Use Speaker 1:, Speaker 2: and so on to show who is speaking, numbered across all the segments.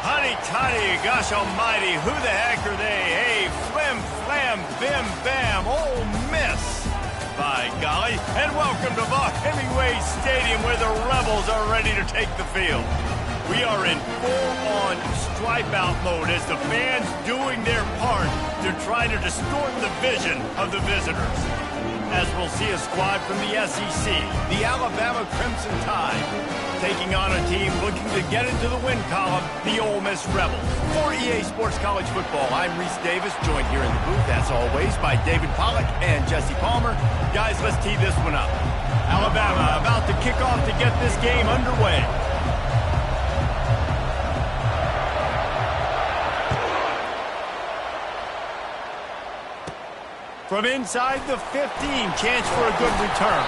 Speaker 1: Honey toddy, gosh almighty, who the heck are they? Hey, flim, flam, bim, bam, Ole Miss. By golly, and welcome to the Hemingway Stadium where the Rebels are ready to take the field. We are in full-on stripe-out mode as the fans doing their part to try to distort the vision of the visitors. As we'll see a squad from the SEC, the Alabama Crimson Tide, taking on a team looking to get into the win column, the Ole Miss Rebels. For EA Sports College Football, I'm Reese Davis, joined here in the booth, as always, by David Pollack and Jesse Palmer. Guys, let's tee this one up. Alabama about to kick off to get this game underway. From inside the 15, chance for a good return.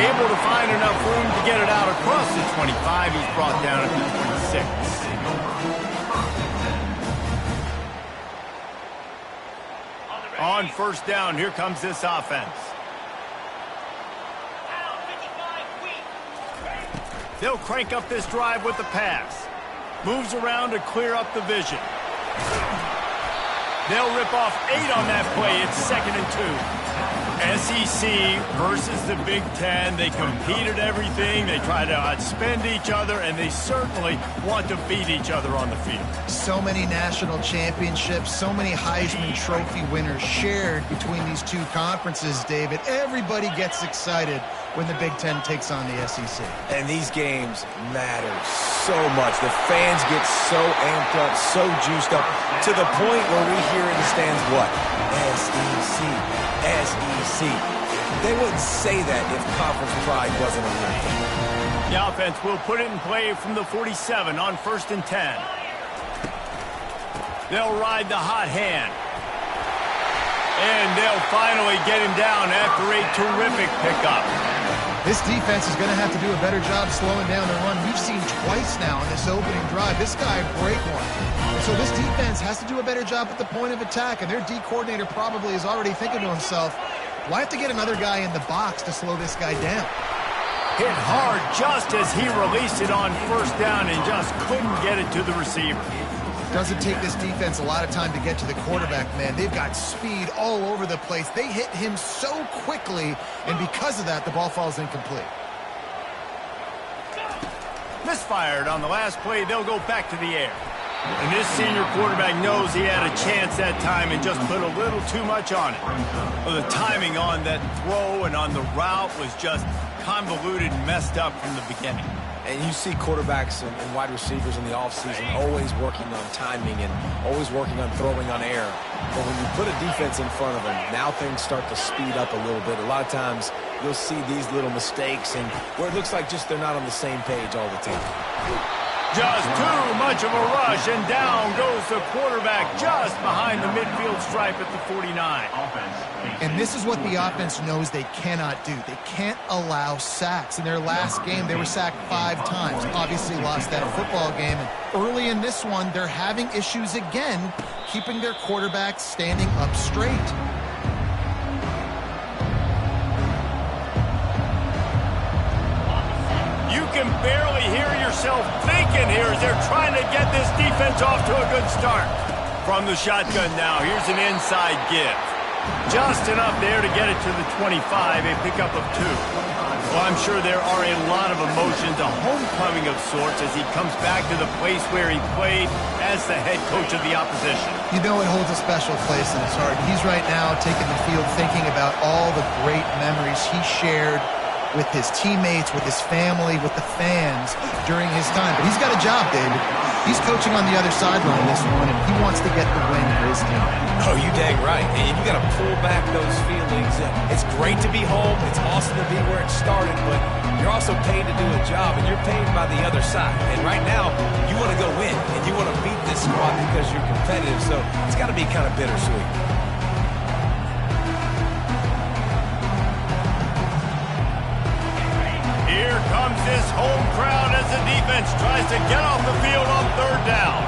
Speaker 1: Able to find enough room to get it out across the 25. He's brought down at the 26. On first down, here comes this offense. They'll crank up this drive with the pass. Moves around to clear up the vision. They'll rip off 8 on that play. It's 2nd and 2. SEC versus the Big Ten. They compete at everything. They try to outspend each other, and they certainly want to beat each other on the field.
Speaker 2: So many national championships, so many Heisman Trophy winners shared between these two conferences, David. Everybody gets excited when the Big Ten takes on the SEC.
Speaker 3: And these games matter so much. The fans get so amped up, so juiced up, to the point where we hear in the stands what? SEC, SEC. They wouldn't say that if conference pride wasn't a real thing.
Speaker 1: The offense will put it in play from the 47 on 1st and 10. They'll ride the hot hand. And they'll finally get him down after a terrific pickup.
Speaker 2: This defense is going to have to do a better job slowing down the run. We've seen twice now in this opening drive. This guy break one. So this defense has to do a better job at the point of attack, and their D coordinator probably is already thinking to himself, well, I have to get another guy in the box to slow this guy down.
Speaker 1: Hit hard just as he released it on first down and just couldn't get it to the receiver.
Speaker 2: Doesn't take this defense a lot of time to get to the quarterback, man. They've got speed all over the place. They hit him so quickly, and because of that, the ball falls incomplete.
Speaker 1: Misfired on the last play. They'll go back to the air. And this senior quarterback knows he had a chance that time and just put a little too much on it. Well, the timing on that throw and on the route was just convoluted and messed up from the beginning.
Speaker 3: And you see quarterbacks and wide receivers in the offseason always working on timing and always working on throwing on air. But when you put a defense in front of them, now things start to speed up a little bit. A lot of times you'll see these little mistakes and where it looks like just they're not on the same page all the time.
Speaker 1: Just too much of a rush, and down goes the quarterback just behind the midfield stripe at the 49.
Speaker 2: And this is what the offense knows they cannot do. They can't allow sacks. In their last game, they were sacked 5 times. Obviously lost that football game. And early in this one, they're having issues again keeping their quarterback standing up straight.
Speaker 1: You can barely hear yourself thinking here as they're trying to get this defense off to a good start. From the shotgun now, here's an inside give. Just enough there to get it to the 25, a pickup of 2. Well, I'm sure there are a lot of emotions, a homecoming of sorts as he comes back to the place where he played as the head coach of the opposition.
Speaker 2: You know it holds a special place in his heart. He's right now taking the field thinking about all the great memories he shared with his teammates, with his family, with the fans during his time. But he's got a job, David. He's coaching on the other sideline this one, and he wants to get the win for his team.
Speaker 3: Oh, you dang right. And you got to pull back those feelings. It's great to be home. It's awesome to be where it started, but you're also paid to do a job, and you're paid by the other side. And right now, you want to go win, and you want to beat this squad because you're competitive, so it's got to be kind of bittersweet.
Speaker 1: Here comes this home crowd as the defense tries to get off the field on 3rd down.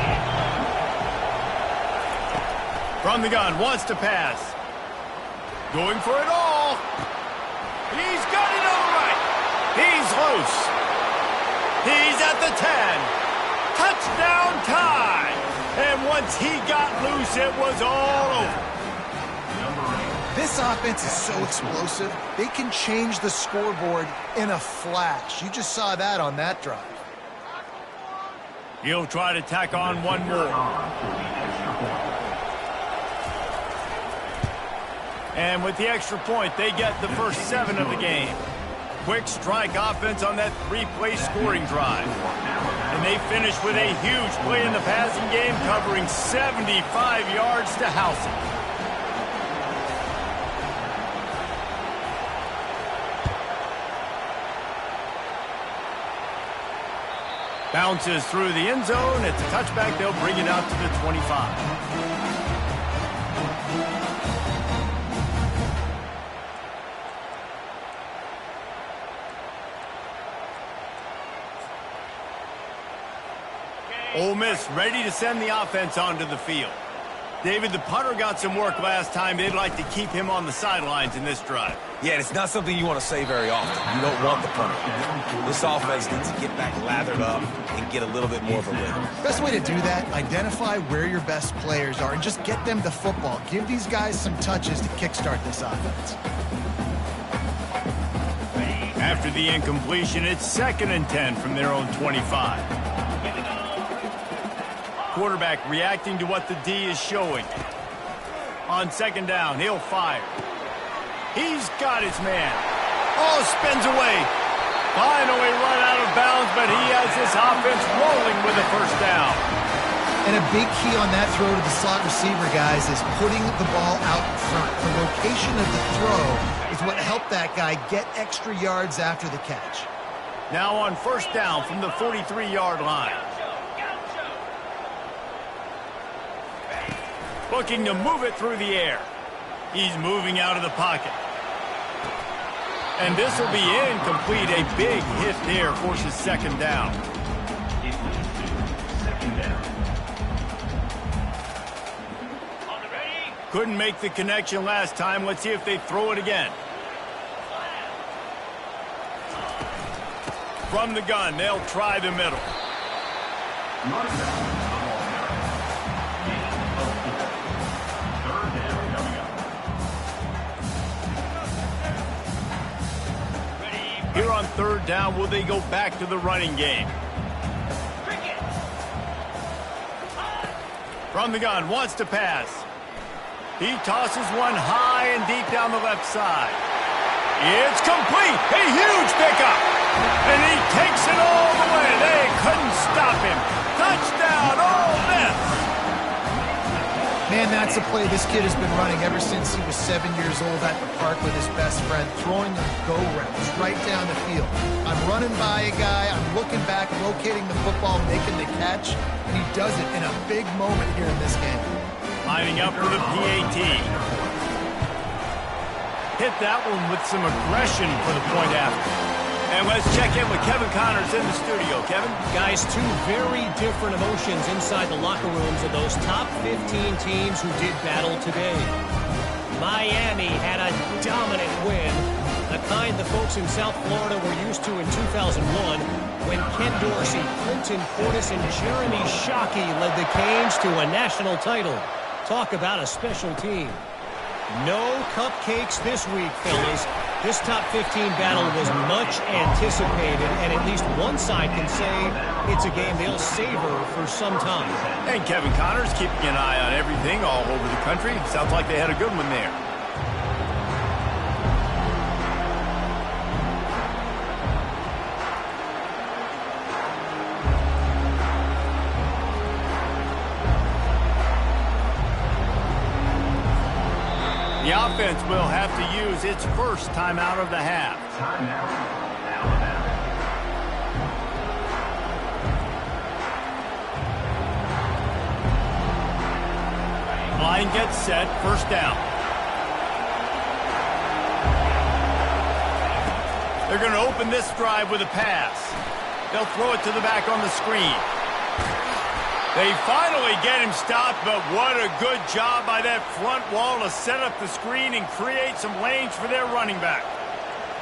Speaker 1: From the gun, wants to pass. Going for it all. He's got it on the right. He's loose. He's at the 10. Touchdown tie! And once he got loose, it was all over.
Speaker 2: This offense is so explosive, they can change the scoreboard in a flash. You just saw that on that drive.
Speaker 1: He'll try to tack on one more. And with the extra point, they get the first 7 of the game. Quick strike offense on that 3-play scoring drive. And they finish with a huge play in the passing game, covering 75 yards to house it. Bounces through the end zone. It's a touchback. They'll bring it out to the 25. Ole Miss ready to send the offense onto the field. David, the punter got some work last time. They'd like to keep him on the sidelines in this drive.
Speaker 3: Yeah, and it's not something you want to say very often. You don't want the punter. This offense needs to get back lathered up and get a little bit more of a rhythm.
Speaker 2: Best way to do that, identify where your best players are and just get them the football. Give these guys some touches to kickstart this offense.
Speaker 1: After the incompletion, it's 2nd and 10 from their own 25. Quarterback reacting to what the D is showing. On 2nd down, he'll fire. He's got his man. Oh, spins away. Finally run out of bounds, but he has this offense rolling with a first down.
Speaker 2: And a big key on that throw to the slot receiver, guys, is putting the ball out in front. The location of the throw is what helped that guy get extra yards after the catch.
Speaker 1: Now on 1st down from the 43-yard line. Looking to move it through the air. He's moving out of the pocket. And this will be incomplete. A big hit there forces 2nd down. Couldn't make the connection last time. Let's see if they throw it again. From the gun, they'll try the middle. Here on 3rd down, will they go back to the running game? From the gun, wants to pass. He tosses one high and deep down the left side. It's complete. A huge pickup. And he takes it all the way. They couldn't stop him. Touchdown, Ole Miss.
Speaker 2: Man, that's a play this kid has been running ever since he was 7 years old at the park with his best friend, throwing the go routes right down the field. I'm running by a guy, I'm looking back, locating the football, making the catch, and he does it in a big moment here in this game.
Speaker 1: Lining up for the PAT. Hit that one with some aggression for the point after. And let's check in with Kevin Connors in the studio. Kevin?
Speaker 4: Guys, 2 very different emotions inside the locker rooms of those top 15 teams who did battle today. Miami had a dominant win, the kind the folks in South Florida were used to in 2001 when Ken Dorsey, Clinton Portis, and Jeremy Shockey led the Canes to a national title. Talk about a special team. No cupcakes this week, fellas. This top 15 battle was much anticipated, and at least one side can say it's a game they'll savor for some time.
Speaker 1: And Kevin Connors keeping an eye on everything all over the country. Sounds like they had a good one there. The offense will have to use its first timeout of the half. Line gets set, 1st down. They're going to open this drive with a pass. They'll throw it to the back on the screen. They finally get him stopped, but what a good job by that front wall to set up the screen and create some lanes for their running back.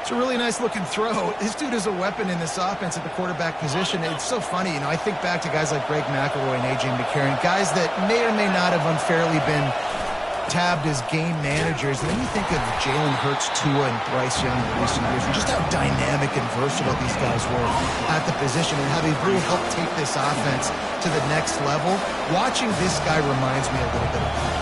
Speaker 2: It's a really nice looking throw. This dude is a weapon in this offense at the quarterback position. It's so funny, I think back to guys like Greg McElroy and A.J. McCarron, guys that may or may not have unfairly been tabbed as game managers. And then you think of Jalen Hurts, Tua, and Bryce Young in recent years, and just how dynamic and versatile these guys were at the position and how they've really helped take this offense to the next level. Watching this guy reminds me a little bit of that.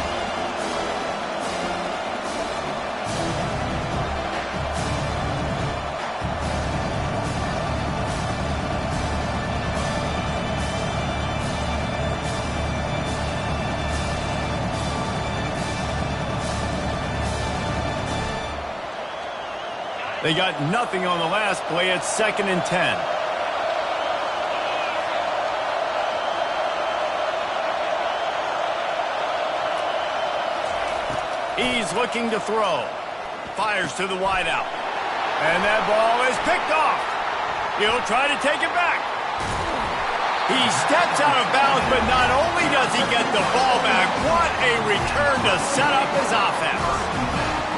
Speaker 1: They got nothing on the last play. It's 2nd and 10. He's looking to throw. Fires to the wideout. And that ball is picked off. He'll try to take it back. He steps out of bounds, but not only does he get the ball back, what a return to set up his offense.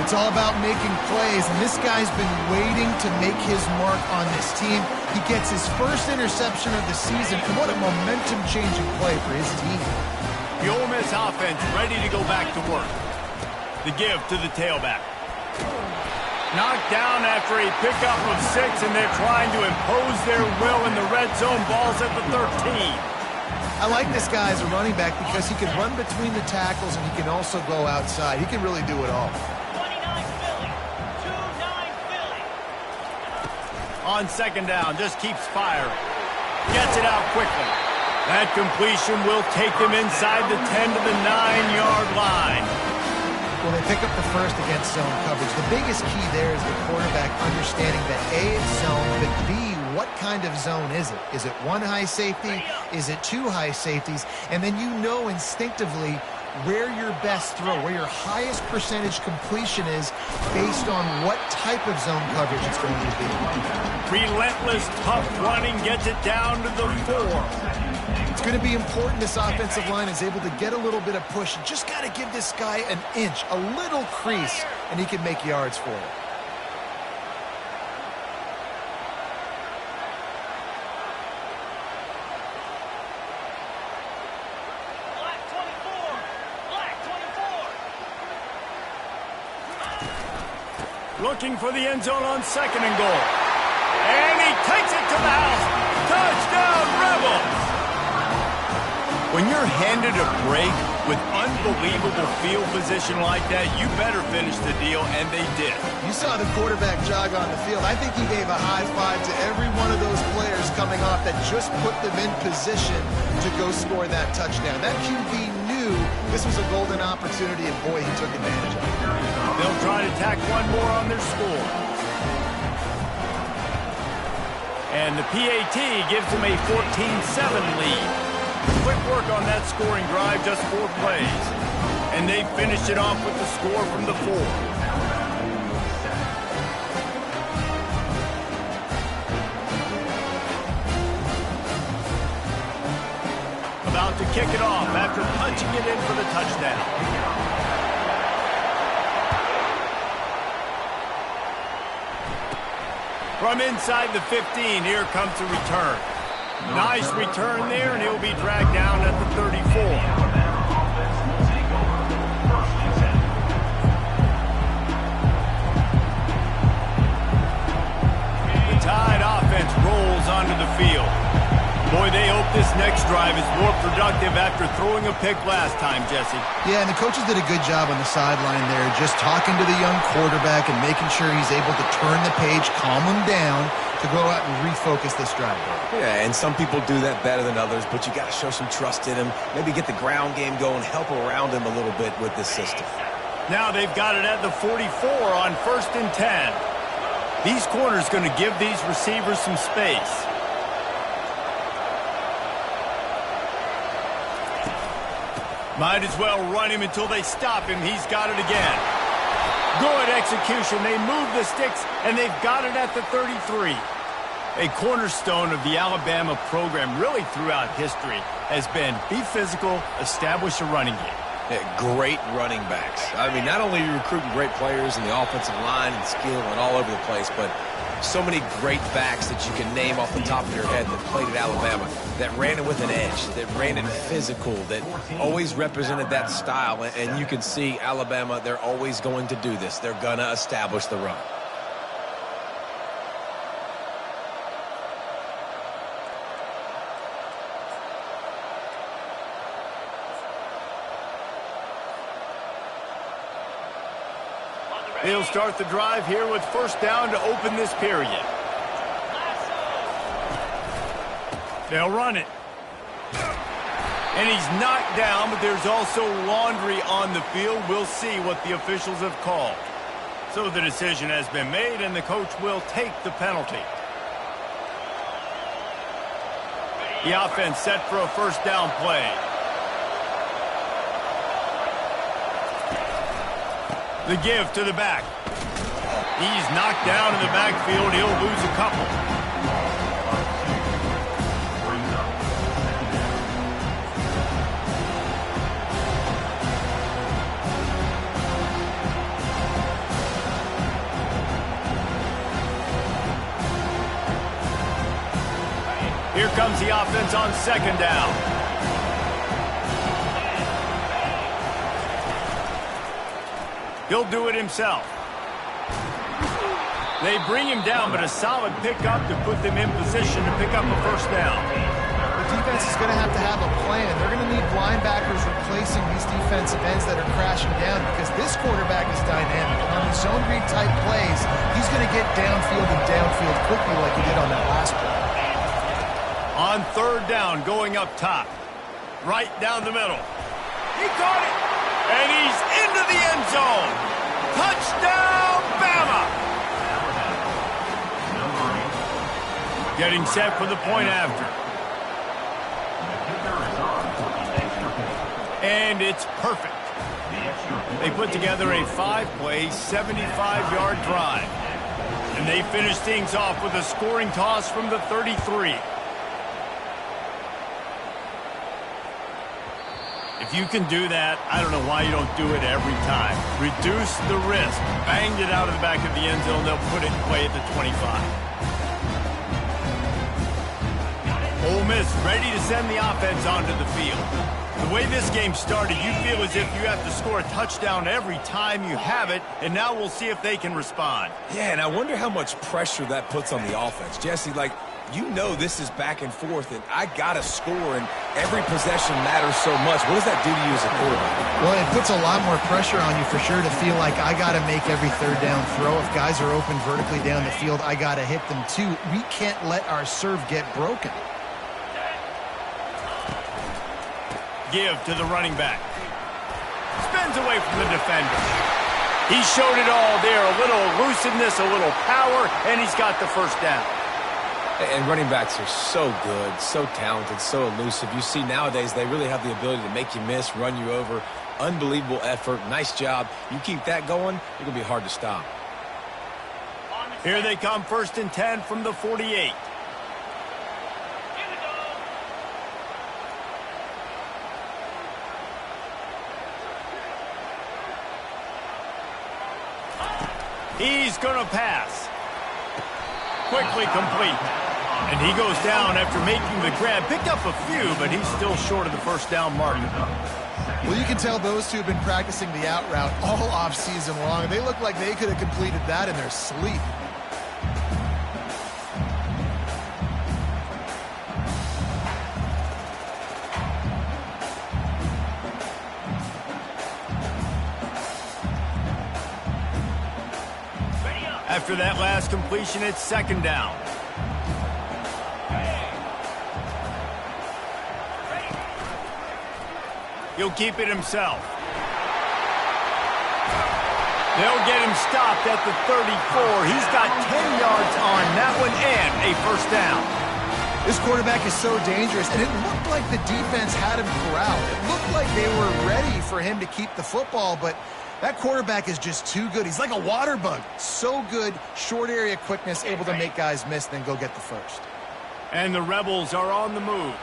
Speaker 2: It's all about making plays, and this guy's been waiting to make his mark on this team. He gets his first interception of the season, and what a momentum-changing play for his team.
Speaker 1: The Ole Miss offense ready to go back to work. The give to the tailback. Knocked down after a pickup of 6, and they're trying to impose their will in the red zone. Ball's at the 13.
Speaker 2: I like this guy as a running back because he can run between the tackles, and he can also go outside. He can really do it all.
Speaker 1: On 2nd down, just keeps firing. Gets it out quickly. That completion will take them inside the 10 to the 9-yard line.
Speaker 2: Well, they pick up the first against zone coverage. The biggest key there is the quarterback understanding that A, it's zone, but B, what kind of zone is it? Is it one high safety? Is it two high safeties? And then you know instinctively where your best throw, where your highest percentage completion is based on what type of zone coverage it's going to be.
Speaker 1: Relentless, tough running gets it down to the 4.
Speaker 2: It's going to be important this offensive line is able to get a little bit of push. You just got to give this guy an inch, a little crease, and he can make yards for it.
Speaker 1: Looking for the end zone on 2nd and goal. And he takes it to the house. Touchdown, Rebels! When you're handed a break with unbelievable field position like that, you better finish the deal, and they did.
Speaker 2: You saw the quarterback jog on the field. I think he gave a high five to every one of those players coming off that just put them in position to go score that touchdown. That QB knew this was a golden opportunity, and boy, he took advantage of it.
Speaker 1: They'll try to tack one more on their score. And the PAT gives them a 14-7 lead. Quick work on that scoring drive, just 4 plays. And they finished it off with the score from the 4. About to kick it off after punching it in for the touchdown. From inside the 15, here comes the return. Nice return there, and he'll be dragged down at the 34. The Tide offense rolls onto the field. Boy, they hope this next drive is more productive after throwing a pick last time, Jesse.
Speaker 2: Yeah, and the coaches did a good job on the sideline there, just talking to the young quarterback and making sure he's able to turn the page, calm him down, to go out and refocus this drive.
Speaker 3: Yeah, and some people do that better than others, but you got to show some trust in him. Maybe get the ground game going, help around him a little bit with this system.
Speaker 1: Now they've got it at the 44 on 1st and 10. These corners going to give these receivers some space. Might as well run him until they stop him. He's got it again. Good execution. They move the sticks, and they've got it at the 33. A cornerstone of the Alabama program really throughout history has been be physical, establish a running game.
Speaker 3: Great running backs. I mean, not only are you recruiting great players in the offensive line and skill and all over the place, but so many great backs that you can name off the top of your head that played at Alabama, that ran it with an edge, that ran it physical, that always represented that style. And you can see Alabama, they're always going to do this. They're going to establish the run.
Speaker 1: They'll start the drive here with first down to open this period. They'll run it. And he's knocked down, but there's also laundry on the field. We'll see what the officials have called. So the decision has been made, and the coach will take the penalty. The offense set for a first down play. The give to the back. He's knocked down in the backfield. He'll lose a couple. Here comes the offense on second down. He'll do it himself. They bring him down, but a solid pickup to put them in position to pick up a first down.
Speaker 2: The defense is going to have a plan. They're going to need linebackers replacing these defensive ends that are crashing down because this quarterback is dynamic. And on these zone read type plays, he's going to get downfield and downfield quickly like he did on that last play.
Speaker 1: On third down, going up top. Right down the middle. He caught it! And he's into the end zone. Touchdown, Bama! Getting set for the point after. And it's perfect. They put together a 5-play, 75-yard drive. And they finish things off with a scoring toss from the 33. If you can do that, I don't know why you don't do it every time. Reduce the risk. Banged it out of the back of the end zone. They'll put it in play at the 25. Ole Miss ready to send the offense onto the field. The way this game started, you feel as if you have to score a touchdown every time you have it, and now we'll see if they can respond.
Speaker 3: Yeah, and I wonder how much pressure that puts on the offense. Jesse, like, you know this is back and forth, and I got to score, and every possession matters so much. What does that do to you as a quarterback?
Speaker 2: Well, it puts a lot more pressure on you for sure to feel like I got to make every third down throw. If guys are open vertically down the field, I got to hit them too. We can't let our serve get broken.
Speaker 1: Give to the running back. Spins away from the defender. He showed it all there. A little elusiveness, a little power, and he's got the first down.
Speaker 3: And running backs are so good, so talented, so elusive. You see nowadays they really have the ability to make you miss, run you over. Unbelievable effort. Nice job. You keep that going, it's going to be hard to stop.
Speaker 1: Here they come, first and 10 from the 48. He's going to pass. Quickly complete. And he goes down after making the grab. Picked up a few, but he's still short of the first down mark.
Speaker 2: Well, you can tell those two have been practicing the out route all off-season long. They look like they could have completed that in their sleep.
Speaker 1: After that last completion, it's second down. He'll keep it himself. They'll get him stopped at the 34. He's got 10 yards on that one and a first down.
Speaker 2: This quarterback is so dangerous, and it looked like the defense had him corralled. It looked like they were ready for him to keep the football, but that quarterback is just too good. He's like a water bug. So good, short area quickness, able to make guys miss, then go get the first.
Speaker 1: And the Rebels are on the move.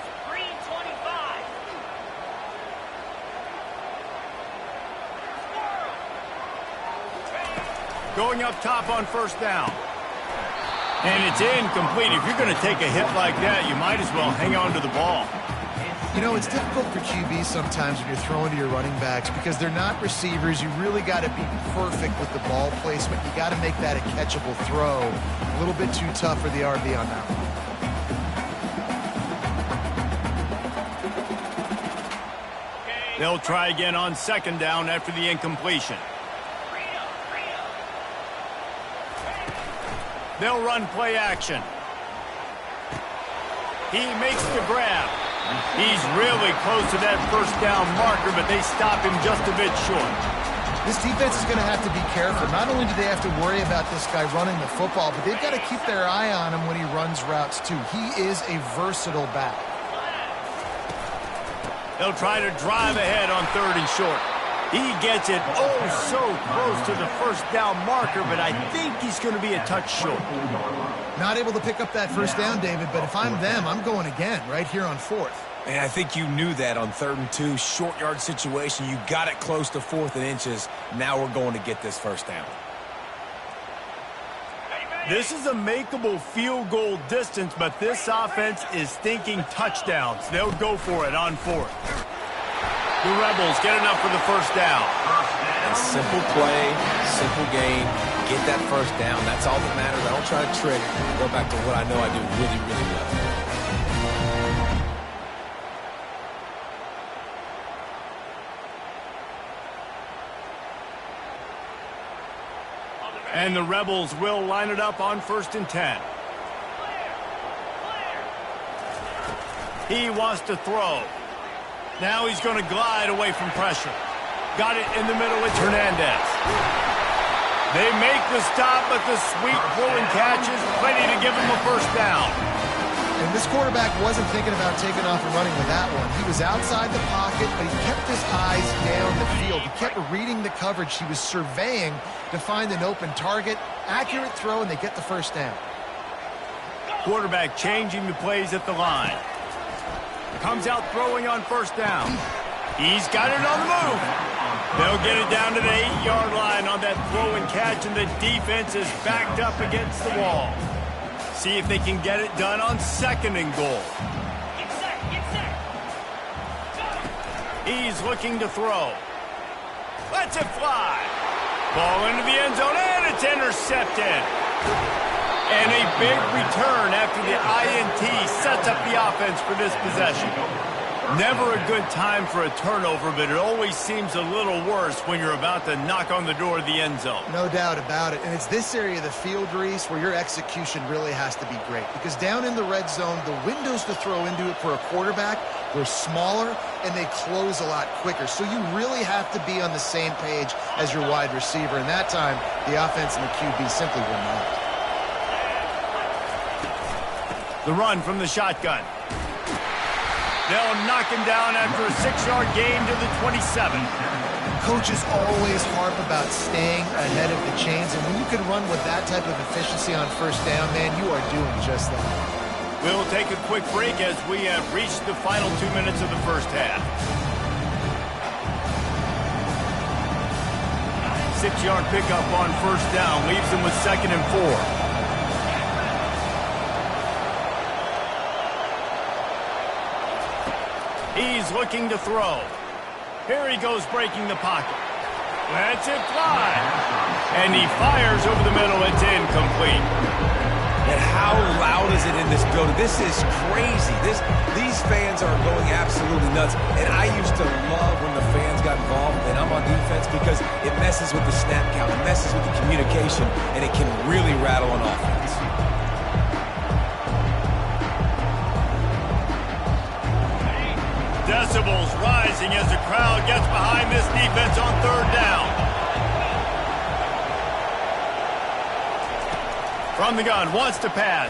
Speaker 1: Going up top on first down. And it's incomplete. If you're going to take a hit like that, you might as well hang on to the ball.
Speaker 2: You know, it's difficult for QBs sometimes when you're throwing to your running backs because they're not receivers. You really got to be perfect with the ball placement. You got to make that a catchable throw. A little bit too tough for the RB on that one.
Speaker 1: They'll try again on second down after the incompletion. They'll run play action. He makes the grab. He's really close to that first down marker, but they stop him just a bit short.
Speaker 2: This defense is going to have to be careful. Not only do they have to worry about this guy running the football, but they've got to keep their eye on him when he runs routes too. He is a versatile back.
Speaker 1: They'll try to drive ahead on third and short. He gets it so close to the first down marker, but I think he's going to be a touch short.
Speaker 2: Not able to pick up that first down, David, but if I'm them, I'm going again right here on fourth.
Speaker 3: And I think you knew that on 3rd and 2, short yard situation. You got it close to 4th and inches. Now we're going to get this first down.
Speaker 1: This is a makeable field goal distance, but this offense is thinking touchdowns. They'll go for it on fourth. The Rebels get enough for the first down.
Speaker 3: And simple play, simple game. Get that first down. That's all that matters. I don't try to trick. Go back to what I know I do really, really well.
Speaker 1: And the Rebels will line it up on 1st and 10. He wants to throw. Now he's going to glide away from pressure. Got it in the middle. It's Hernandez. They make the stop, but the sweet throwing catch is plenty to give him a first down.
Speaker 2: And this quarterback wasn't thinking about taking off and running with that one. He was outside the pocket, but he kept his eyes down the field. He kept reading the coverage. He was surveying to find an open target. Accurate throw, and they get the first down.
Speaker 1: Quarterback changing the plays at the line. Comes out throwing on first down. He's got it on the move. They'll get it down to the 8-yard line on that throw and catch, and the defense is backed up against the wall. See if they can get it done on 2nd and goal. He's looking to throw. Lets it fly. Ball into the end zone, and it's intercepted. And a big return after the INT sets up the offense for this possession. Never a good time for a turnover, but it always seems a little worse when you're about to knock on the door of the end zone.
Speaker 2: No doubt about it. And it's this area of the field, Reese, where your execution really has to be great. Because down in the red zone, the windows to throw into it for a quarterback, they're smaller and they close a lot quicker. So you really have to be on the same page as your wide receiver. And that time, the offense and the QB simply were not.
Speaker 1: The run from the shotgun. They'll knock him down after a 6-yard gain to the 27.
Speaker 2: Coaches always harp about staying ahead of the chains, and when you can run with that type of efficiency on first down, man, you are doing just that.
Speaker 1: We'll take a quick break as we have reached the final 2 minutes of the first half. 6-yard pickup on first down leaves them with 2nd and 4. He's looking to throw. Here he goes breaking the pocket. Lets it fly. And he fires over the middle. It's incomplete.
Speaker 3: And how loud is it in this building? This is crazy. These fans are going absolutely nuts. And I used to love when the fans got involved and I'm on defense because it messes with the snap count. It messes with the communication. And it can really rattle an offense.
Speaker 1: Decibels rising as the crowd gets behind this defense on 3rd down. From the gun, wants to pass.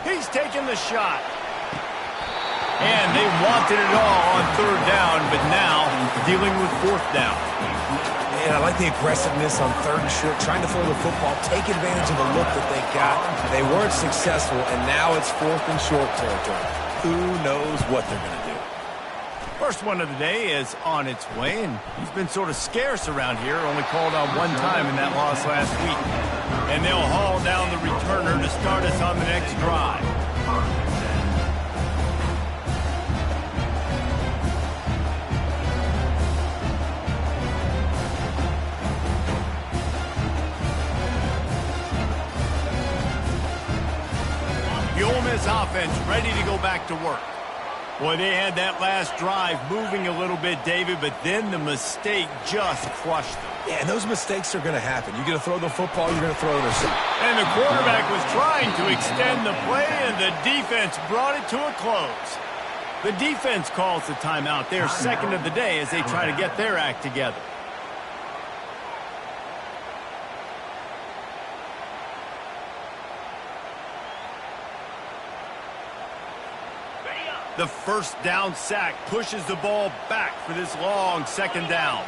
Speaker 1: He's taking the shot. And they wanted it all on 3rd down, but now dealing with 4th down.
Speaker 3: And I like the aggressiveness on 3rd and short, trying to throw the football, take advantage of the look that they got. They weren't successful, and now it's 4th and short territory. Who knows what they're going to do?
Speaker 1: first one of the day is on its way, and he's been sort of scarce around here, only called on one time in that loss last week. And they'll haul down the returner to start us on the next drive. The Ole Miss offense ready to go back to work. Boy, they had that last drive moving a little bit, David, but then the mistake just crushed them.
Speaker 3: Yeah, and those mistakes are going to happen. You're going to throw the football, you're going to throw it.
Speaker 1: And the quarterback was trying to extend the play, and the defense brought it to a close. The defense calls the timeout, their second of the day, as they try to get their act together. The first down sack pushes the ball back for this long second down.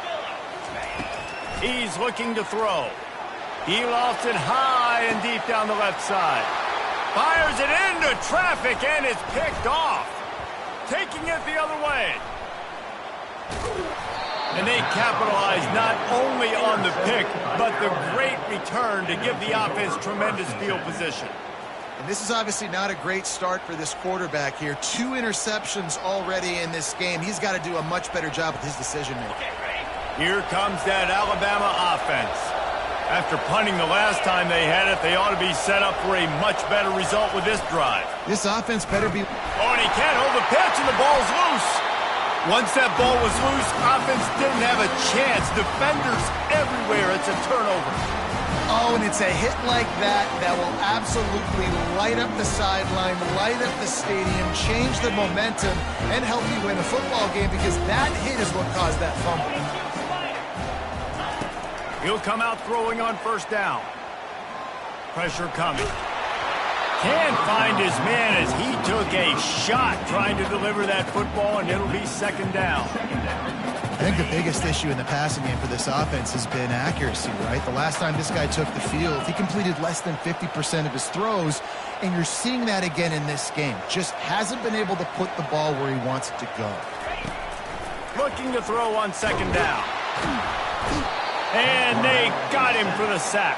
Speaker 1: He's looking to throw. He lofts it high and deep down the left side. Fires it into traffic, and it's picked off. Taking it the other way. And they capitalize not only on the pick, but the great return to give the offense tremendous field position.
Speaker 2: And this is obviously not a great start for this quarterback here. 2 interceptions already in this game. He's got to do a much better job with his decision-making.
Speaker 1: Here comes that Alabama offense. After punting the last time they had it, they ought to be set up for a much better result with this drive.
Speaker 2: This offense better be...
Speaker 1: Oh, and he can't hold the pitch, and the ball's loose. Once that ball was loose, offense didn't have a chance. Defenders everywhere. It's a turnover.
Speaker 2: Oh, and it's a hit like that that will absolutely light up the sideline, light up the stadium, change the momentum, and help you win a football game, because that hit is what caused that fumble.
Speaker 1: He'll come out throwing on first down. Pressure coming. Can't find his man as he took a shot trying to deliver that football, and it'll be second down.
Speaker 2: I think the biggest issue in the passing game for this offense has been accuracy, right? The last time this guy took the field, he completed less than 50% of his throws, and you're seeing that again in this game. Just hasn't been able to put the ball where he wants it to go.
Speaker 1: Looking to throw on second down. And they got him for the sack.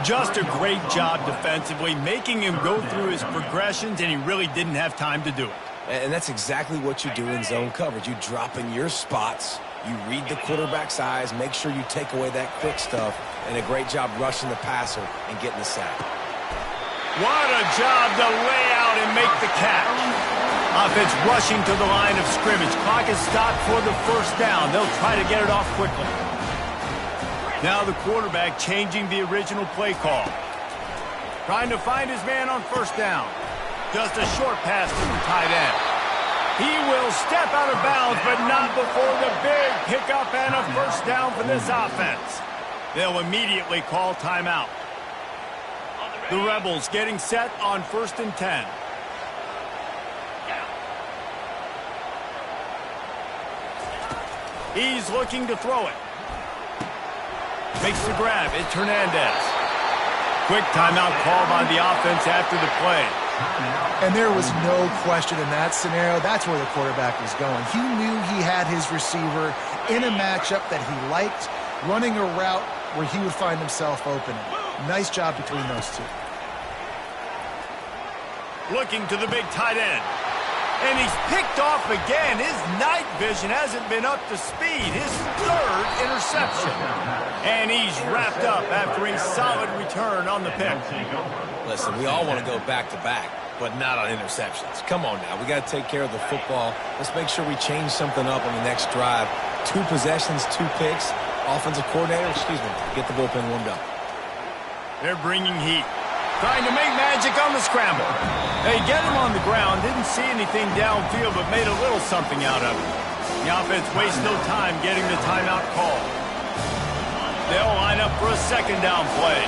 Speaker 1: Just a great job defensively, making him go through his progressions, and he really didn't have time to do it.
Speaker 3: And that's exactly what you do in zone coverage. You drop in your spots, you read the quarterback's eyes, make sure you take away that quick stuff, and a great job rushing the passer and getting the sack.
Speaker 1: What a job to lay out and make the catch. Offense rushing to the line of scrimmage. Clock is stopped for the first down. They'll try to get it off quickly. Now the quarterback changing the original play call. Trying to find his man on first down. Just a short pass to the tight end. He will step out of bounds, but not before the big pickup and a first down for this offense. They'll immediately call timeout. The Rebels getting set on 1st and 10. He's looking to throw it. Makes the grab. It's Hernandez. Quick timeout called on the offense after the play.
Speaker 2: And there was no question in that scenario. That's where the quarterback was going. He knew he had his receiver in a matchup that he liked, running a route where he would find himself open. Nice job between those two.
Speaker 1: Looking to the big tight end. And he's picked off again. His night vision hasn't been up to speed. His 3rd interception. And he's wrapped up after a solid return on the pick.
Speaker 3: Listen, we all want to go back-to-back, but not on interceptions. Come on now. We got to take care of the football. Let's make sure we change something up on the next drive. 2 possessions, 2 picks. Offensive coordinator, get the bullpen warmed up.
Speaker 1: They're bringing heat. Trying to make magic on the scramble. They get him on the ground. Didn't see anything downfield, but made a little something out of it. The offense wastes no time getting the timeout call. They'll line up for a second down play.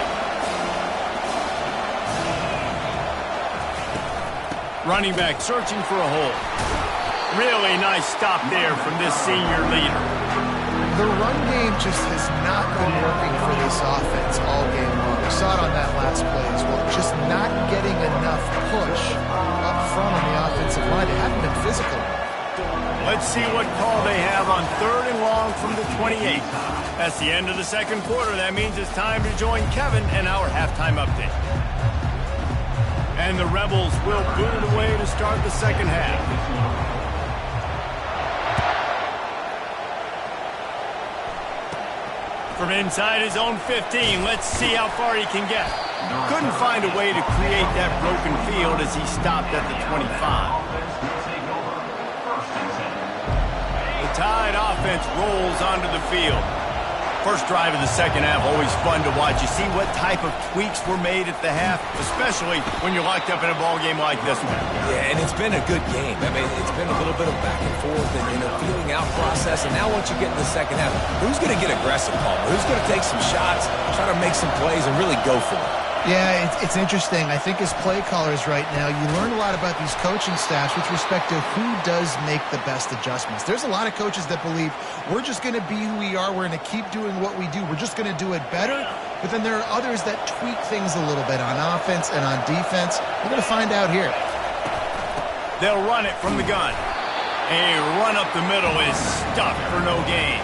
Speaker 1: Running back searching for a hole. Really nice stop there from this senior leader.
Speaker 2: The run game just has not been working for this offense all game long. We saw it on that last play as well. Just not getting enough push up front on the offensive line. They haven't been physical.
Speaker 1: Let's see what call they have on 3rd and long from the 28. That's the end of the second quarter. That means it's time to join Kevin and our halftime update. And the Rebels will boot it away to start the second half. From inside his own 15, let's see how far he can get. Couldn't find a way to create that broken field as he stopped at the 25. The Tide offense rolls onto the field. First drive of the second half, always fun to watch. You see what type of tweaks were made at the half, especially when you're locked up in a ball game like this one.
Speaker 3: Yeah, and it's been a good game. I mean, it's been a little bit of back and forth and feeling out process. And now once you get in the second half, who's going to get aggressive, Palmer? Who's going to take some shots, try to make some plays, and really go for it?
Speaker 2: Yeah, it's interesting. I think as play callers right now, you learn a lot about these coaching staffs with respect to who does make the best adjustments. There's a lot of coaches that believe we're just going to be who we are. We're going to keep doing what we do. We're just going to do it better. But then there are others that tweak things a little bit on offense and on defense. We're going to find out here.
Speaker 1: They'll run it from the gun. A run up the middle is stuffed for no gain.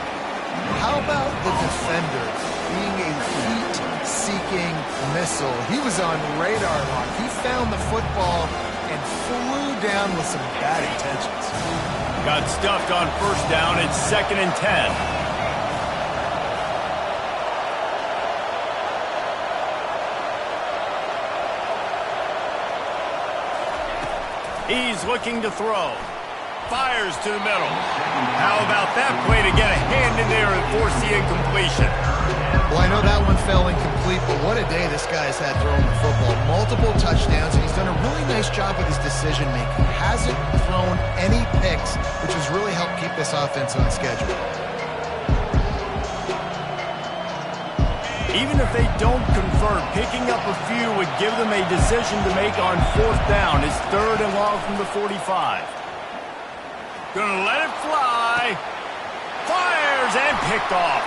Speaker 2: How about the defender being a heat-seeking missile? He was on radar lock. He found the football and flew down with some bad intentions.
Speaker 1: Got stuffed on first down. It's 2nd and 10. He's looking to throw. Fires to the middle. How about that play to get a hand in there and force the incompletion?
Speaker 2: Well, I know that one fell incomplete, but what a day this guy's had throwing the football. Multiple touchdowns, and he's done a really nice job with his decision-making. Hasn't thrown any picks, which has really helped keep this offense on schedule.
Speaker 1: Even if they don't convert, picking up a few would give them a decision to make on 4th down. It's 3rd and long from the 45. Gonna let it fly. Fires and picked off.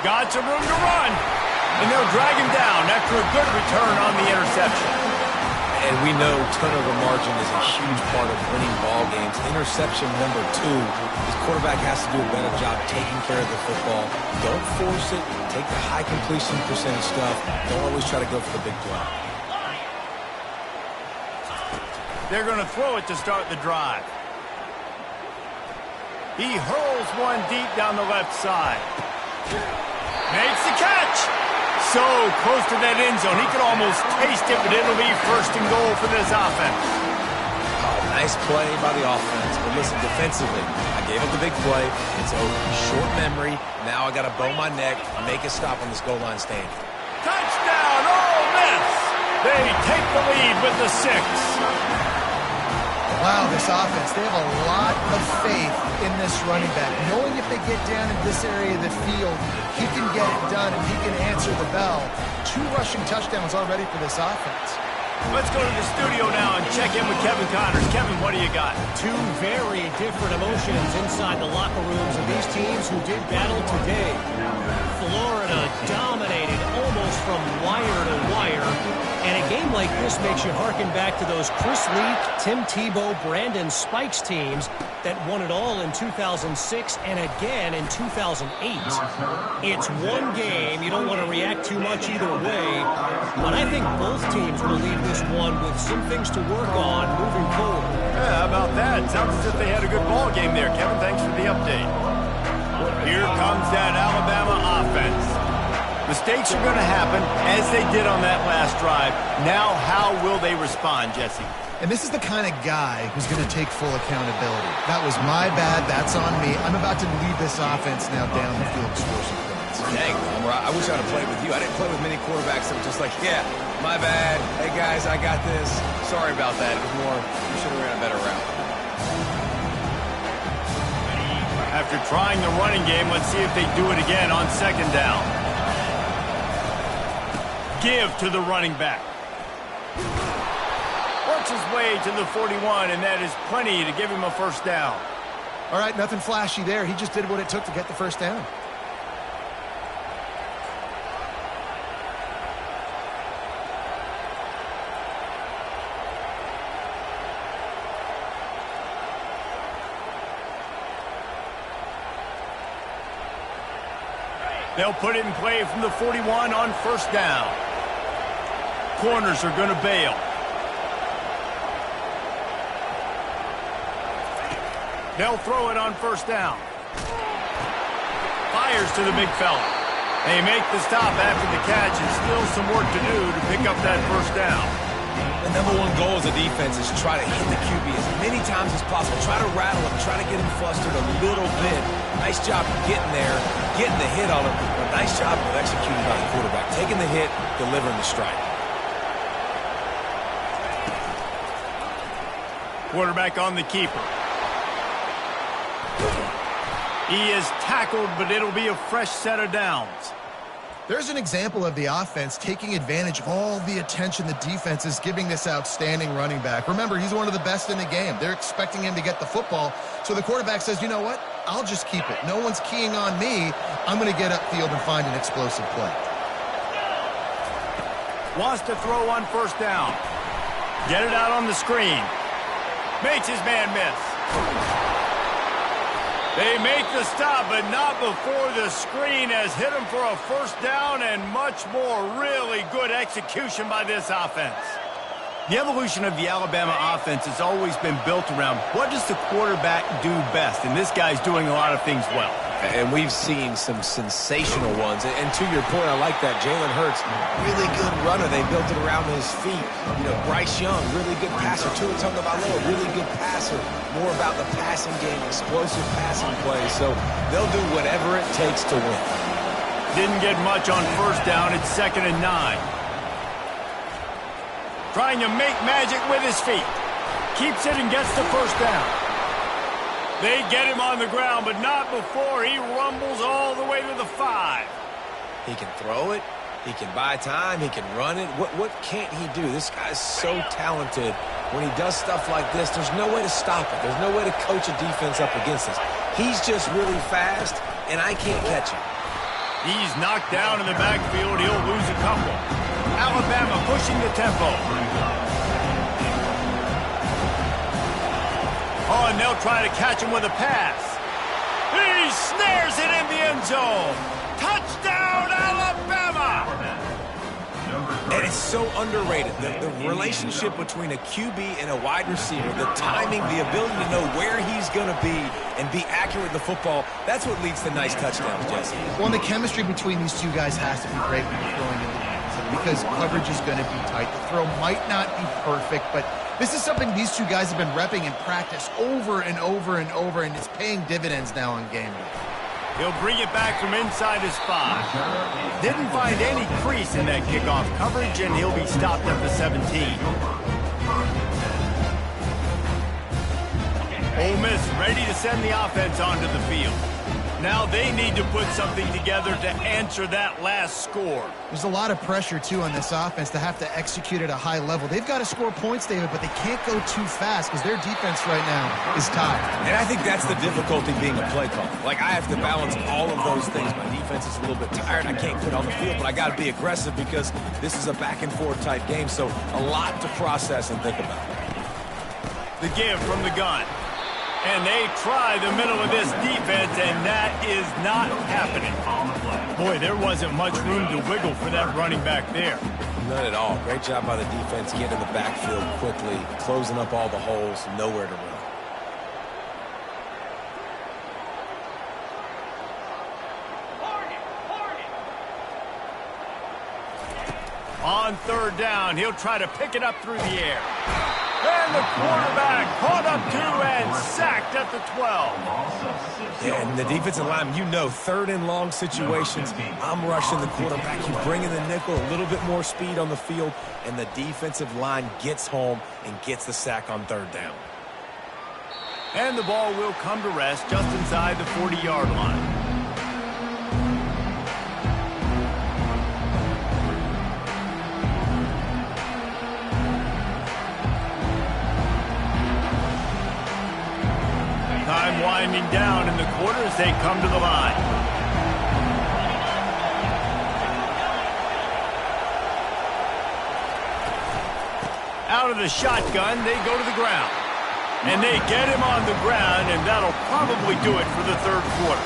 Speaker 1: Got some room to run. And they'll drag him down after a good return on the interception.
Speaker 3: And we know turnover margin is a huge part of winning ball games. Interception number 2. His quarterback has to do a better job taking care of the football. Don't force it. Take the high completion percentage stuff. Don't always try to go for the big play.
Speaker 1: They're going to throw it to start the drive. He hurls one deep down the left side. Makes the catch. So close to that end zone. He could almost taste it, but it'll be 1st and goal for this offense.
Speaker 3: Oh, nice play by the offense. But listen, defensively, I gave up the big play. It's over. Short memory. Now I got to bow my neck and make a stop on this goal line stand.
Speaker 1: Touchdown, Ole Miss. They take the lead with the 6.
Speaker 2: Wow, this offense, they have a lot of faith in this running back. Knowing if they get down in this area of the field, he can get it done and he can answer the bell. 2 rushing touchdowns already for this offense.
Speaker 1: Let's go to the studio now and check in with Kevin Connors. Kevin, what do you got?
Speaker 4: 2 very different emotions inside the locker rooms of these teams who did battle today. Florida dominated almost from wire to wire. And a game like this makes you harken back to those Chris Leak, Tim Tebow, Brandon Spikes teams that won it all in 2006 and again in 2008. It's one game. You don't want to react too much either way. But I think both teams will leave this one with some things to work on moving forward.
Speaker 1: Yeah, how about that? Sounds as if they had a good ball game there. Kevin, thanks for the update. Here comes that Alabama offense. Mistakes are going to happen, as they did on that last drive. Now, how will they respond, Jesse?
Speaker 2: And this is the kind of guy who's going to take full accountability. That was my bad. That's on me. I'm about to lead this offense now down the field to score some points.
Speaker 3: Dang, I wish I'd have played with you. I didn't play with many quarterbacks that were just like, yeah, my bad. Hey, guys, I got this. Sorry about that. It was more, you should have ran a better route.
Speaker 1: After trying the running game, let's see if they do it again on 2nd down. Give to the running back. Works his way to the 41, and that is plenty to give him a 1st down.
Speaker 2: All right, nothing flashy there. He just did what it took to get the 1st down.
Speaker 1: They'll put it in play from the 41 on first down. Corners are going to bail. They'll throw it on first down. Fires to the big fella. They make the stop after the catch, and still some work to do to pick up that first down.
Speaker 3: The number one goal as a defense is try to hit the QB as many times as possible. Try to rattle him, try to get him flustered a little bit. Nice job getting there, getting the hit on him. But nice job of executing by the quarterback. Taking the hit, delivering the strike.
Speaker 1: Quarterback on the keeper. He is tackled, but it'll be a fresh set of downs.
Speaker 2: There's an example of the offense taking advantage of all the attention the defense is giving this outstanding running back. Remember, he's one of the best in the game. They're expecting him to get the football. So the quarterback says, you know what? I'll just keep it. No one's keying on me. I'm going to get upfield and find an explosive play.
Speaker 1: Wants to throw on first down. Get it out on the screen. Makes his man miss. They make the stop, but not before the screen has hit him for a first down and much more. Really good execution by this offense. The evolution of the Alabama offense has always been built around what does the quarterback do best, and this guy's doing a lot of things well.
Speaker 3: And we've seen some sensational ones. And to your point, I like that. Jalen Hurts, really good runner. They built it around his feet. You know, Bryce Young, really good passer. Tua Tagovailoa, really good passer. More about the passing game, explosive passing plays. So they'll do whatever it takes to win.
Speaker 1: Didn't get much on first down. It's 2nd and 9. Trying to make magic with his feet. Keeps it and gets the first down. They get him on the ground, but not before he rumbles all the way to the 5.
Speaker 3: He can throw it. He can buy time. He can run it. What can't he do? This guy's so talented. When he does stuff like this, there's no way to stop it. There's no way to coach a defense up against this. He's just really fast, and I can't catch him.
Speaker 1: He's knocked down in the backfield. He'll lose a couple. Alabama pushing the tempo. Oh, and they'll try to catch him with a pass. He snares it in the end zone. Touchdown, Alabama!
Speaker 3: And it's so underrated. The relationship between a QB and a wide receiver, the timing, the ability to know where he's going to be and be accurate with the football, that's what leads to nice touchdowns, Jesse.
Speaker 2: Well, and the chemistry between these two guys has to be great when you're throwing in the defense because coverage is going to be tight. The throw might not be perfect, but this is something these two guys have been repping in practice over and over and over, and it's paying dividends now on game day.
Speaker 1: He'll bring it back from inside his 5. Didn't find any crease in that kickoff coverage, and he'll be stopped at the 17. Ole Miss ready to send the offense onto the field. Now they need to put something together to answer that last score.
Speaker 2: There's a lot of pressure, too, on this offense to have to execute at a high level. They've got to score points, David, but they can't go too fast because their defense right now is tied.
Speaker 3: And I think that's the difficulty being a play caller. Like, I have to balance all of those things. My defense is a little bit tired. I can't quit on the field, but I got to be aggressive because this is a back-and-forth type game, so a lot to process and think about.
Speaker 1: The give from the gun. And they try the middle of this defense, and that is not happening. Boy, there wasn't much room to wiggle for that running back there.
Speaker 3: None at all. Great job by the defense getting in the backfield quickly, closing up all the holes, nowhere to run.
Speaker 1: On 3rd down, he'll try to pick it up through the air. And the quarterback caught up to and sacked at the 12.
Speaker 3: Yeah, and the defensive line, you know, 3rd and long situations, I'm rushing the quarterback. You bring in the nickel, a little bit more speed on the field, and the defensive line gets home and gets the sack on 3rd down.
Speaker 1: And the ball will come to rest just inside the 40-yard line. Time winding down in the quarter as they come to the line. Out of the shotgun, they go to the ground. And they get him on the ground, and that'll probably do it for the 3rd quarter.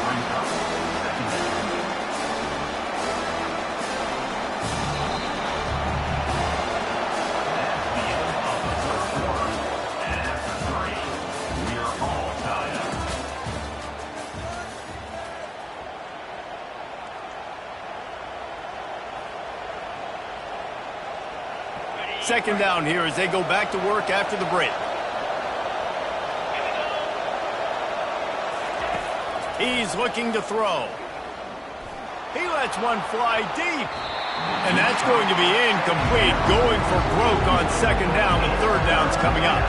Speaker 1: Second down here as they go back to work after the break. He's looking to throw. He lets one fly deep. And that's going to be incomplete, going for broke on second down, and third down's coming up.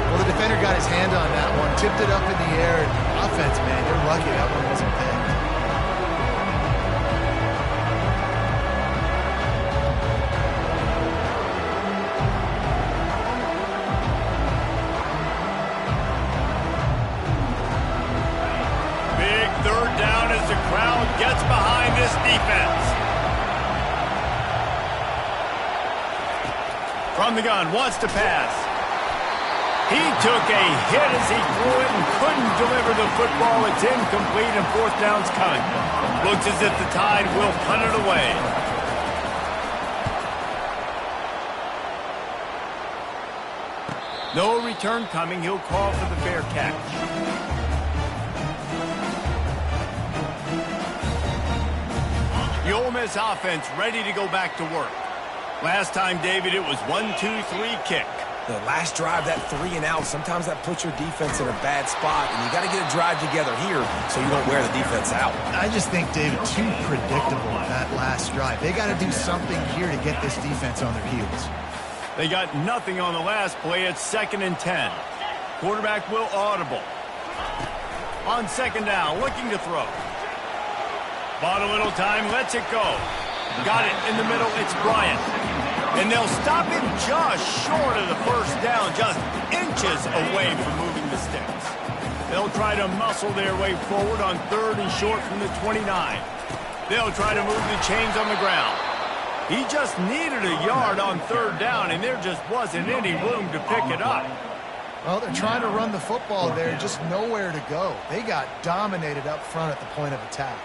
Speaker 2: Well, the defender got his hand on that one, tipped it up in the air. Offense, man, they're lucky that one wasn't picked.
Speaker 1: Big third down as the crowd gets behind this defense. From the gun, wants to pass. He took a hit as he threw it and couldn't deliver the football. It's incomplete and fourth down's coming. Looks as if the Tide will punt it away. No return coming. He'll call for the fair catch. The Ole Miss offense ready to go back to work. Last time, David, it was 1-2-3 kick.
Speaker 3: The last drive, that 3 and out, sometimes that puts your defense in a bad spot, and you got to get a drive together here so you don't wear the defense out.
Speaker 2: I just think, David, too predictable that last drive. They got to do something here to get this defense on their heels.
Speaker 1: They got nothing on the last play. It's 2nd and 10. Quarterback will audible. On second down, looking to throw. Bought a little time, lets it go. Got it in the middle, it's Bryant. And they'll stop him just short of the first down, just inches away from moving the sticks. They'll try to muscle their way forward on 3rd and short from the 29. They'll try to move the chains on the ground. He just needed a yard on 3rd down, and there just wasn't any room to pick it up.
Speaker 2: Well, they're trying to run the football there, just nowhere to go. They got dominated up front at the point of attack.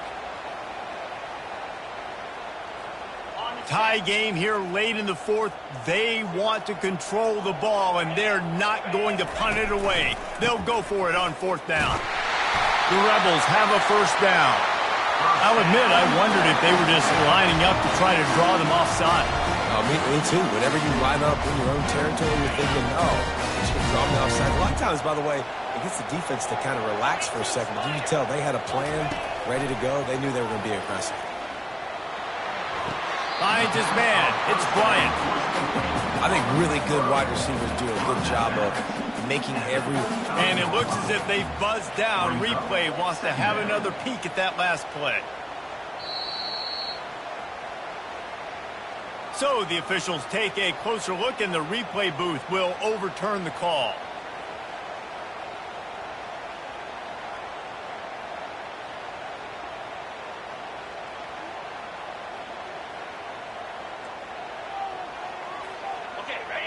Speaker 1: Tie game here late in the fourth. They want to control the ball, and they're not going to punt it away. They'll go for it on 4th down. The Rebels have a first down. I'll admit, I wondered if they were just lining up to try to draw them offside.
Speaker 3: Me too. Whenever you line up in your own territory, you're thinking, oh, just going to draw me offside. A lot of times, by the way, it gets the defense to kind of relax for a second. But you can tell they had a plan ready to go. They knew they were going to be aggressive.
Speaker 1: Finds his man. It's Bryant.
Speaker 3: I think really good wide receivers do a good job of making every...
Speaker 1: And it looks as if they've buzzed down. Replay wants to have another peek at that last play. So the officials take a closer look, and the replay booth will overturn the call.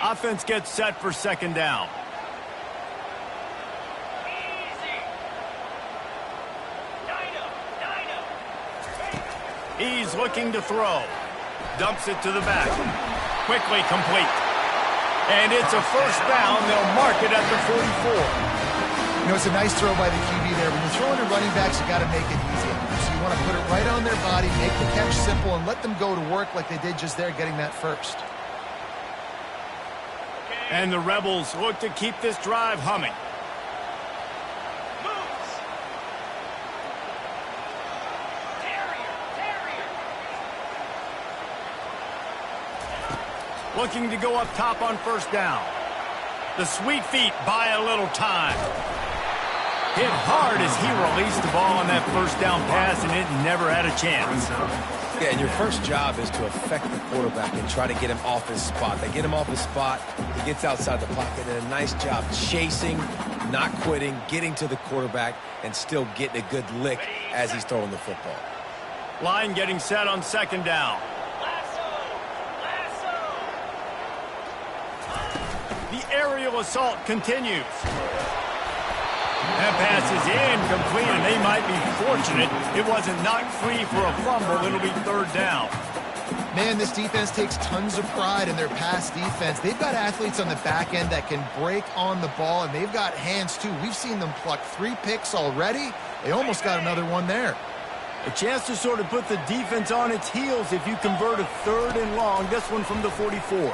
Speaker 1: Offense gets set for second down. He's looking to throw. Dumps it to the back. Quickly complete. And it's a first down. They'll mark it at the 44.
Speaker 2: You know, it's a nice throw by the QB there. When you're throwing to running backs, you got to make it easy. So you want to put it right on their body, make the catch simple, and let them go to work like they did just there, getting that first.
Speaker 1: And the Rebels look to keep this drive humming. Looking to go up top on first down. The sweet feet buy a little time. Hit hard as he released the ball on that first down pass, and it never had a chance.
Speaker 3: Yeah, and your first job is to affect the quarterback and try to get him off his spot. They get him off his spot, he gets outside the pocket, and a nice job chasing, not quitting, getting to the quarterback, and still getting a good lick as he's throwing the football.
Speaker 1: Line getting set on second down. The aerial assault continues. That pass is incomplete, and they might be fortunate it wasn't knocked free for a fumble. It'll be third down.
Speaker 2: Man, this defense takes tons of pride in their pass defense. They've got athletes on the back end that can break on the ball, and they've got hands, too. We've seen them pluck 3 picks already. They almost got another one there.
Speaker 1: A chance to sort of put the defense on its heels if you convert a 3rd and long, this one from the 44.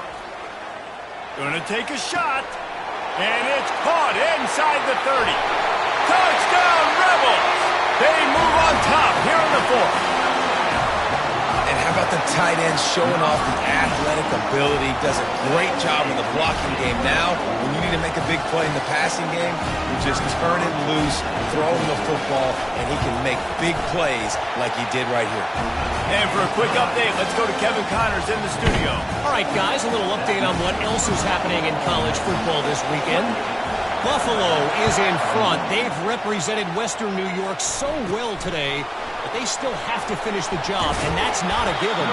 Speaker 1: Gonna take a shot. And it's caught inside the 30. Touchdown, Rebels! They move on top here in the fourth.
Speaker 3: And how about the tight end showing off the athletic ability? Does a great job in the blocking game. Now, when you need to make a big play in the passing game, you just turn it loose, throw him the football, and he can make big plays like he did right here.
Speaker 1: And for a quick update, let's go to Kevin Connors in the studio.
Speaker 4: All right, guys, a little update on what else is happening in college football this weekend. Buffalo is in front. They've represented Western New York so well today, but they still have to finish the job, and that's not a given.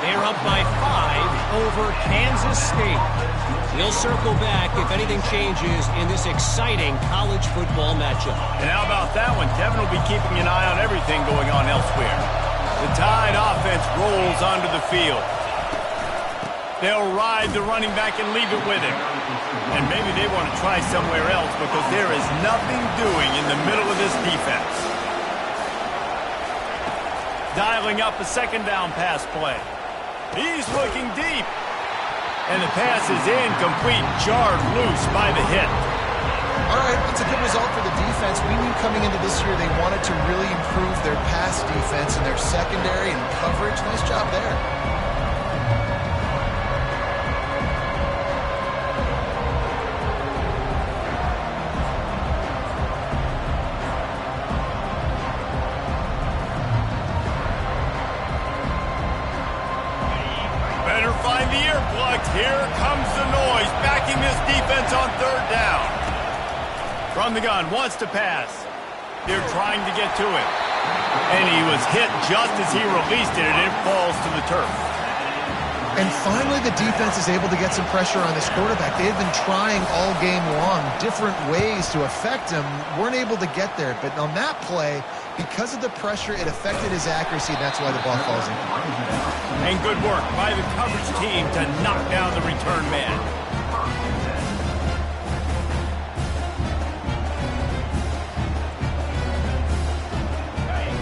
Speaker 4: They're up by 5 over Kansas State. We'll circle back if anything changes in this exciting college football matchup.
Speaker 1: And how about that one? Kevin will be keeping an eye on everything going on elsewhere. The Tide offense rolls onto the field. They'll ride the running back and leave it with him. And maybe they want to try somewhere else because there is nothing doing in the middle of this defense. Dialing up a second down pass play. He's looking deep. And the pass is incomplete, jarred loose by the hit.
Speaker 2: All right, that's a good result for the defense. We knew coming into this year they wanted to really improve their pass defense and their secondary and coverage. Nice job there.
Speaker 1: Better find the earplugs. Here comes the noise, backing this defense on third down. From the gun, wants to pass. They're trying to get to it. And he was hit just as he released it, and it falls to the turf.
Speaker 2: And finally, the defense is able to get some pressure on this quarterback. They had been trying all game long different ways to affect him. Weren't able to get there. But on that play, because of the pressure, it affected his accuracy, and that's why the ball falls in.
Speaker 1: And good work by the coverage team to knock down the return man.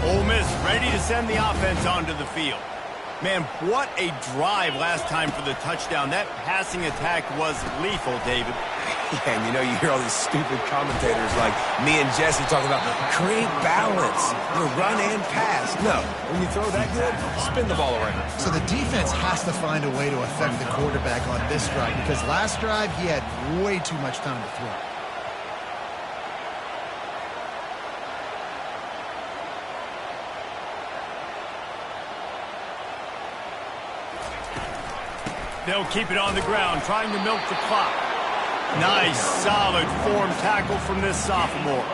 Speaker 1: Ole Miss ready to send the offense onto the field. Man, what a drive last time for the touchdown. That passing attack was lethal, David.
Speaker 3: Yeah, and you hear all these stupid commentators like me and Jesse talking about create balance, run and pass. No, when you throw that good, spin the ball around.
Speaker 2: So the defense has to find a way to affect the quarterback on this drive because last drive he had way too much time to throw.
Speaker 1: They'll keep it on the ground, trying to milk the clock. Nice, solid form tackle from this sophomore.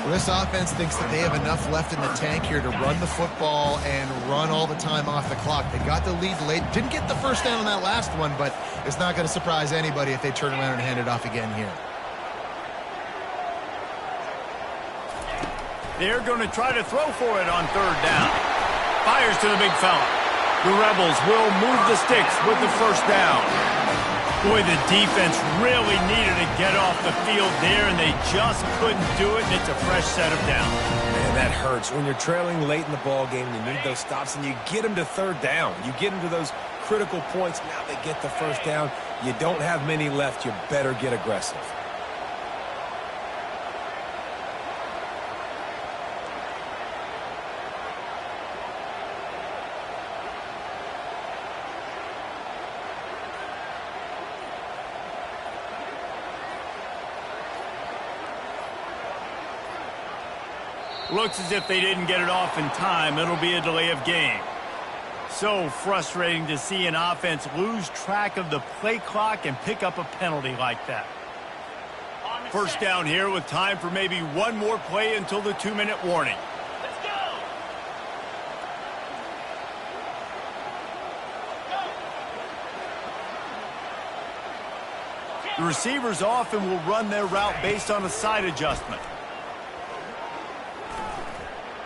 Speaker 2: Well, this offense thinks that they have enough left in the tank here to run the football and run all the time off the clock. They got the lead late. Didn't get the first down on that last one, but it's not going to surprise anybody if they turn around and hand it off again here.
Speaker 1: They're going to try to throw for it on third down. Fires to the big fella. The Rebels will move the sticks with the first down. Boy, the defense really needed to get off the field there, and they just couldn't do it, and it's a fresh set of downs.
Speaker 3: Man, that hurts. When you're trailing late in the ball game, you need those stops, and you get them to third down. You get them to those critical points. Now they get the first down. You don't have many left. You better get aggressive.
Speaker 1: Looks as if they didn't get it off in time. It'll be a delay of game. So frustrating to see an offense lose track of the play clock and pick up a penalty like that. First down here with time for maybe one more play until the 2-minute warning.
Speaker 5: Let's go!
Speaker 1: The receivers often will run their route based on a side adjustment.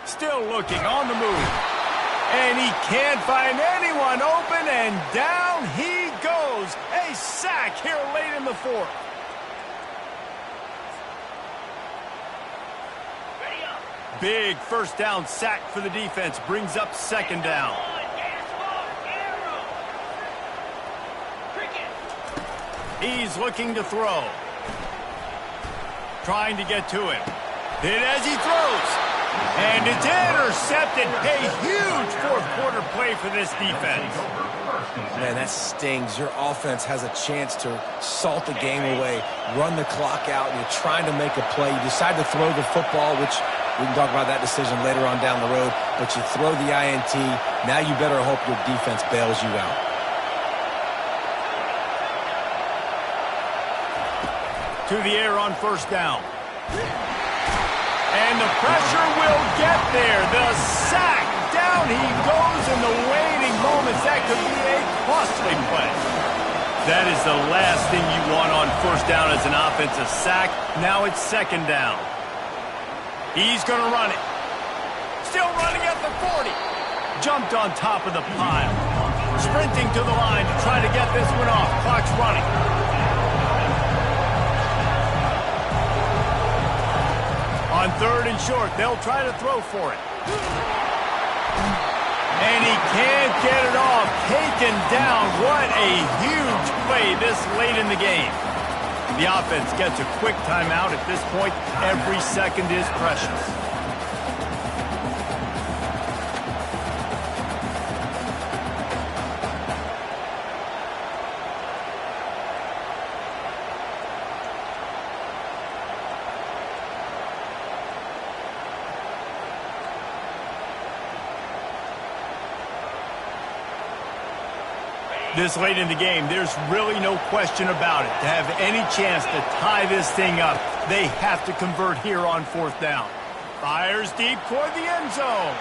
Speaker 1: Still looking on the move. And he can't find anyone open, and down he goes. A sack here late in the fourth. Big first down sack for the defense. Brings up second down. He's looking to throw. Trying to get to it. Hit as he throws. And it's intercepted. A huge fourth-quarter play for this defense.
Speaker 3: Man, that stings. Your offense has a chance to salt the game away, run the clock out, and you're trying to make a play. You decide to throw the football, which we can talk about that decision later on down the road, but you throw the INT. Now you better hope your defense bails you out.
Speaker 1: To the air on first down. And the pressure will get there. The sack. Down he goes in the waiting moments. That could be a costly play. That is the last thing you want on first down as an offensive sack. Now it's second down. He's going to run it. Still running at the 40. Jumped on top of the pile. Sprinting to the line to try to get this one off. Clock's running. On third and short, they'll try to throw for it. And he can't get it off. Taken down. What a huge play this late in the game. The offense gets a quick timeout at this point. Every second is precious. This late in the game, there's really no question about it. To have any chance to tie this thing up, they have to convert here on fourth down. Fires deep toward the end zone.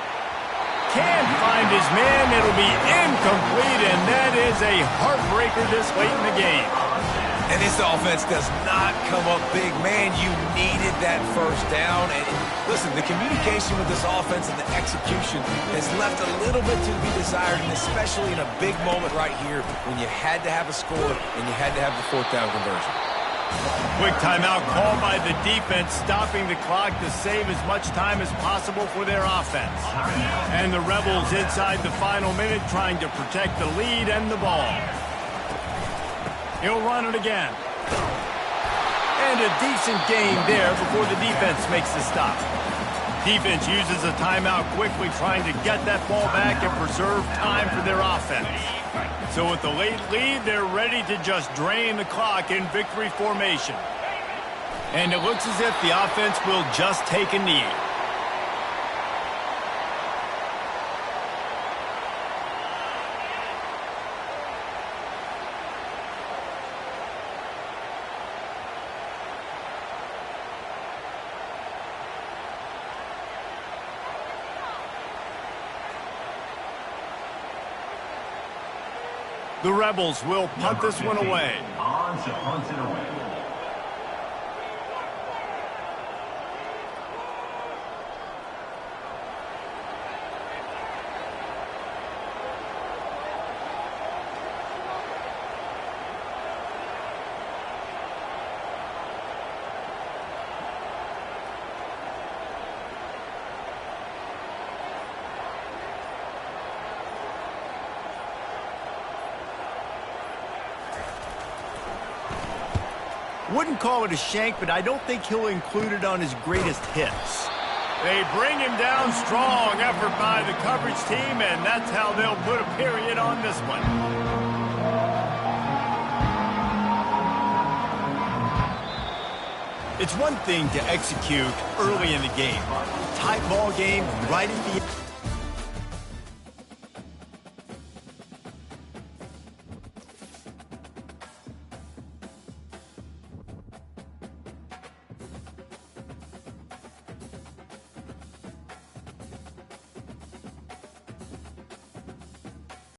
Speaker 1: Can't find his man. It'll be incomplete, and that is a heartbreaker this late in the game.
Speaker 3: And this offense does not come up big. Man, you needed that first down. And listen, the communication with this offense and the execution has left a little bit to be desired, and especially in a big moment right here when you had to have a score and you had to have the fourth down conversion.
Speaker 1: Quick timeout called by the defense, stopping the clock to save as much time as possible for their offense. And the Rebels inside the final minute trying to protect the lead and the ball. He'll run it again. And a decent gain there before the defense makes the stop. Defense uses a timeout quickly, trying to get that ball back and preserve time for their offense. So with the late lead, they're ready to just drain the clock in victory formation. And it looks as if the offense will just take a knee. The Rebels will punt this one away.
Speaker 5: On to punt it away.
Speaker 1: Wouldn't call it a shank, but I don't think he'll include it on his greatest hits. They bring him down strong. Effort by the coverage team, and that's how they'll put a period on this one. It's one thing to execute early in the game. Tight ball game right at the